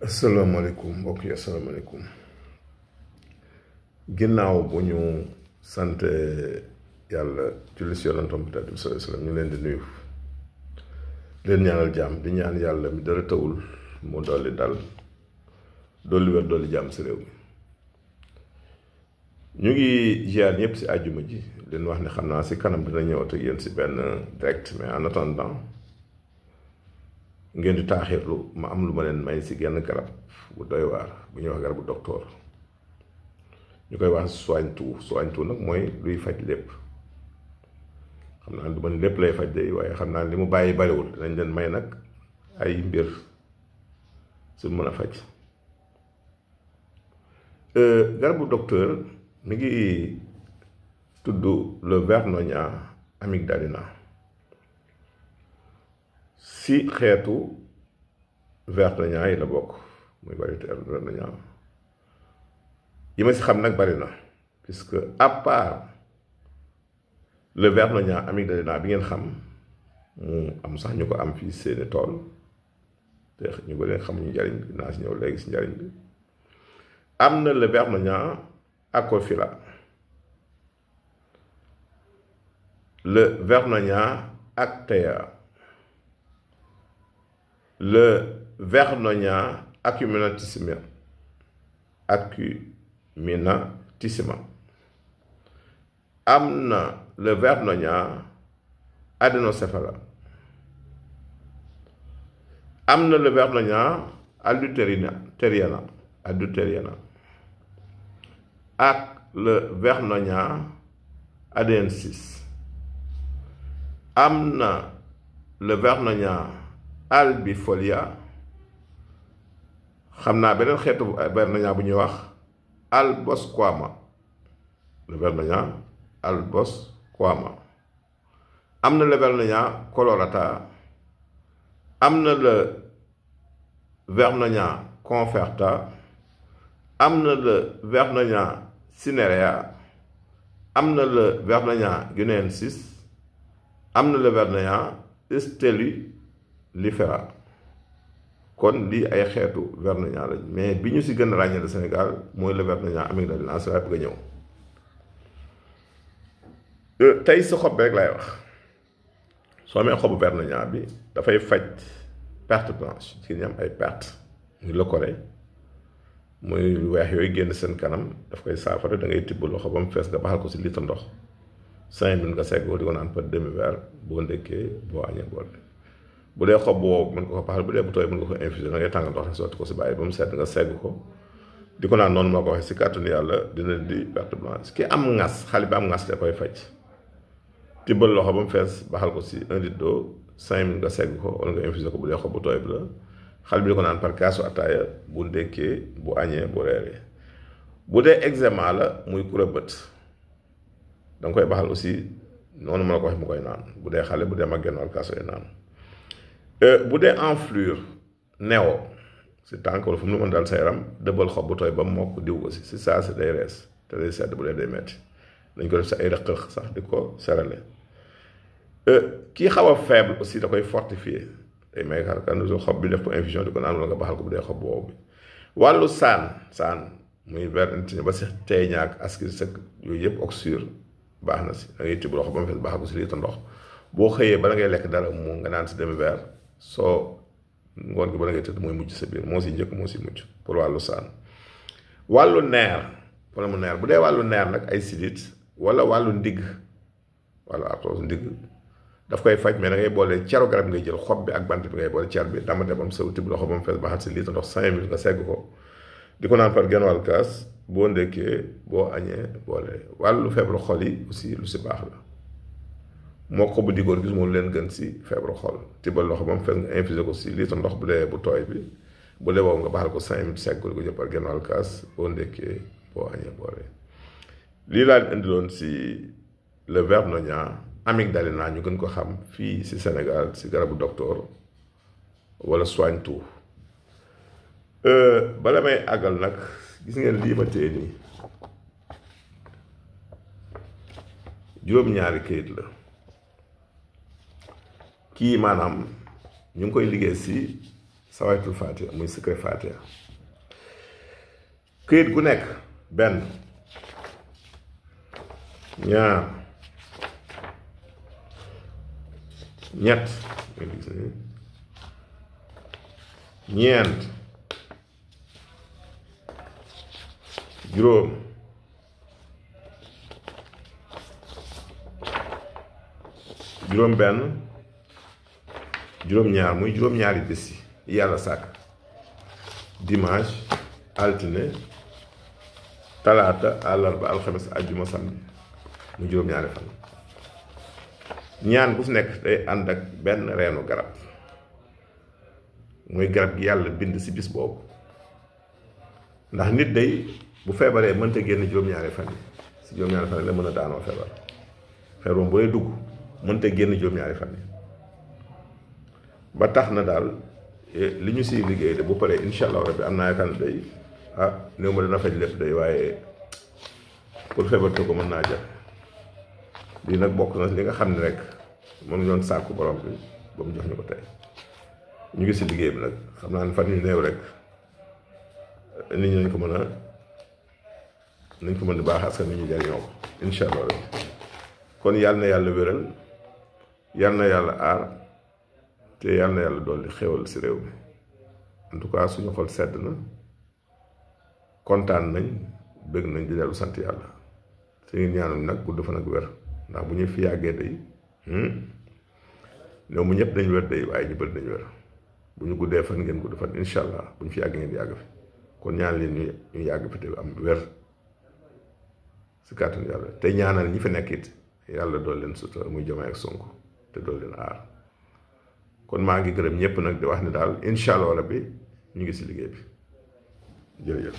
asalaamaaleykum mbokk yi asalaamaaleykum ginnaaw bu ñu sant yàlla julli si yonentam bi tàddim sallallahu alayhi wasallam ñu leen di nuyu leen ñaanal jàmm di ñaan yàlla mi dara tawul mu dolli dal dolli wér dolli jàmm si réew mi ñu ngi ziar ñëpp si àjjuma ji leen wax ne xam naa si kanam dina ñëwat ak yéen si benn direct mais en attendant ngeen di taaxirlu ma am lu ma leen may si genn garab bu doy waar bu ñuy wax garabu docteur ñu koy wax soigne-tout nag mooy luy faj lépp xam naa du ma ne lépp lay faj de waaye xam naa li mu bàyyi bariwul dinañ leen may nag ay mbir suñ mën a faj garabu docteur mi ngi tudd le Vernonia amygdalina si xeetu Vernonia yi la bokk muy variété Vernonia yi ma si xam nag bari na puisque à part le Vernonia amygdalina bi ngeen xam mu am sax ñu ko am fii seeni tool te ñu bëri xamuñu njariñ bi naa si ñëw léegi si njariñ bi am na le Vernonia acrophylla le Vernonia actea le Vernonia acuminatissima am na le Vernonia adenocephala am na le Vernonia adulteriana ak le Vernonia adriensis am na le Vernonia albifolia xam naa beneen xeetu Vernonia bu ñuy wax albosquama le Vernonia albosquama am na le Vernonia colorata am na le Vernonia conferta am na le Vernonia cinerea am na le Vernonia guineensis am na le Vernonia stellifera kon lii ay xeetu Vernonia lañ mais bi ñu si gën a ràññee de Sénégal mooy le Vernonia amygdalina si laay bëgg a ñëw tey sa xob bi rek laay wax soo amee xobu Vernonia bi dafay faj perte blanche ci ñi am ay perte muy leucorrhée muy lu weex yooyu génn seen kanam daf koy saafara da ngay tibb loxo ba mu fees nga baxal ko si litre ndox 5 minutes nga segg ko di ko naan par demi-verre boo ndekkee boo añee boo bu dee xob bu wow mën nga ko paxal bu dee bu tooy mën nga ko infuser da ngay tàng ndox rek sotti ko si bàyyi ba mu sedd nga segg ko di ko naan noonu moo ko waxee si kàttanu yàlla dina di perte blanche ki am ngas xale bi am ngas da koy faj tibbal loxo ba mu fees baxal ko si 1 litre d'eau 5 minutes nga segg ko wala nga infuser ko bu dee xob bu tooy bi la xale bi di ko naan par kaasu ataaya bu ndekkee bu añee bu reeree bu dee eczéma la muy kura bët da nga koy baxal aussi noonu ma la ko waxee mu koy naan bu dee xale bu dee mag genn wàll kaasu lay naan bu dee enflure néo si tànk wala fu mu mën daal sa yaram dëbbal xob bu tooy ba mokk diw ko si saa si day rees te day sedd bu dee day metti dañ ko def si ay rëq-rëq sax di ko serale kii xaw a faible aussi da koy fortifier day may kan xob bi def ko infusion di ko naan wala nga baxal ko bu dee xob boobu bi wàllu saan muy vertige ba si teeñaak askil sëkk yooyu yëpp oxyre baax na si da ngay tibb loxo ba mu fees baxal ko si litre ndox boo xëyee bala ngay lekk dara mu nga naan si demi-verre soo ngoon gi bala ngay tëdd mooy mujj sa biir moo si njëkk moo si mujj pour wàllu saan wàllu neer problème mu neer bu dee wàllu neer nag ay sidit wala wàllu ndigg wàllu arthrose ndigg daf koy faj mais da ngay boole ceru garab ngay jël xob bi ak bant bi ngay boole cer bi damate ba mu sew tibb loxo ba mu fees baxal si litre ndox 5 minutes nga segg ko di ko naan par genn wàllu kaas boo ndekkee boo añee boole wàllu feebaru xol yi aussi lu si baax la moo xobu digóor gis moom leen gën si feebaru xol tibbal loxo ba mu fees nga infusé ko si litre ndox bu dee bu tooy bi bu dee boobu nga baxal ko 5 minutes segg ko di ko jël par genn wàllu kaas boo ndekkee boo añee boole lii laa indiloon si le Vernonia amygdalina ñu gën ko xam fii si Sénégal si garabu docteur wala soigne-tout bala may àggal nag gis ngeen lii ma téye nii juróom-ñaari kayit la kii maanaam ñu ngi koy liggéey si sawayatul fatiha muy secret fatiha këyit gu nekk benn ñaar ñett ñeent juróom juróom benn juróom ñaar muy juróom ñaari bés yi yàlla sàkk dimanche altine talaata àllarba alxames àjjuma samedi muy juróom ñaari fan ñaan bu fi nekk day ànd ak benn reenu garab muy garab gi yàlla bind ci bis boobu ndax nit day bu feebaree mënta génn juróom-ñaari fan yi ci juróom-ñaari fan yi la mën a daanoo feebar moom bu lay dugg mënta génn juróom-ñaari fan yi ba tax na daal li ñu siy liggéey de bu paree incha allah rabbi am naa yaakaar ne day néew ma dana faj lépp day waaye pour feebar te ko mën naa jàpp lii nag bokk na li nga xam ne rek moom ñu doon sàkku borom bi ba mu jox ñu ko tey ñu ngi si liggéey bi nag xam naa ne fan yu néew rek nit ñi nañ ko mën a baax askan nit ñi jariñoo ko incha allah rek kon yàlla na yàlla wéral yàlla na yàlla aar te yàlla na yàlla dolli xéwal si réew mi en tout cas suñu xol sedd na kontaan nañ bëgg nañ di dellu sant yàlla te ngi ñaanal nag gudd fan ak wér ndax bu ñu fi yàggee day néew mu ñëpp dañ wér day waaye ñu bëri dañ wér bu ñu guddee fan ngeen gudd fan incha allah bu ñu fi yàggee ngeen yàgg fi kon ñaan leen ñu yàgg fi te am wér si kàttan yàlla te ñaanal ñi fi nekk it yàlla dool leen sutura muy Diomaye ak Sonko te dool leen aar kon maa ngi gërëm ñëpp nag di wax ne daal incha allah rabbi ñu ngi si liggéey bi jërëjëf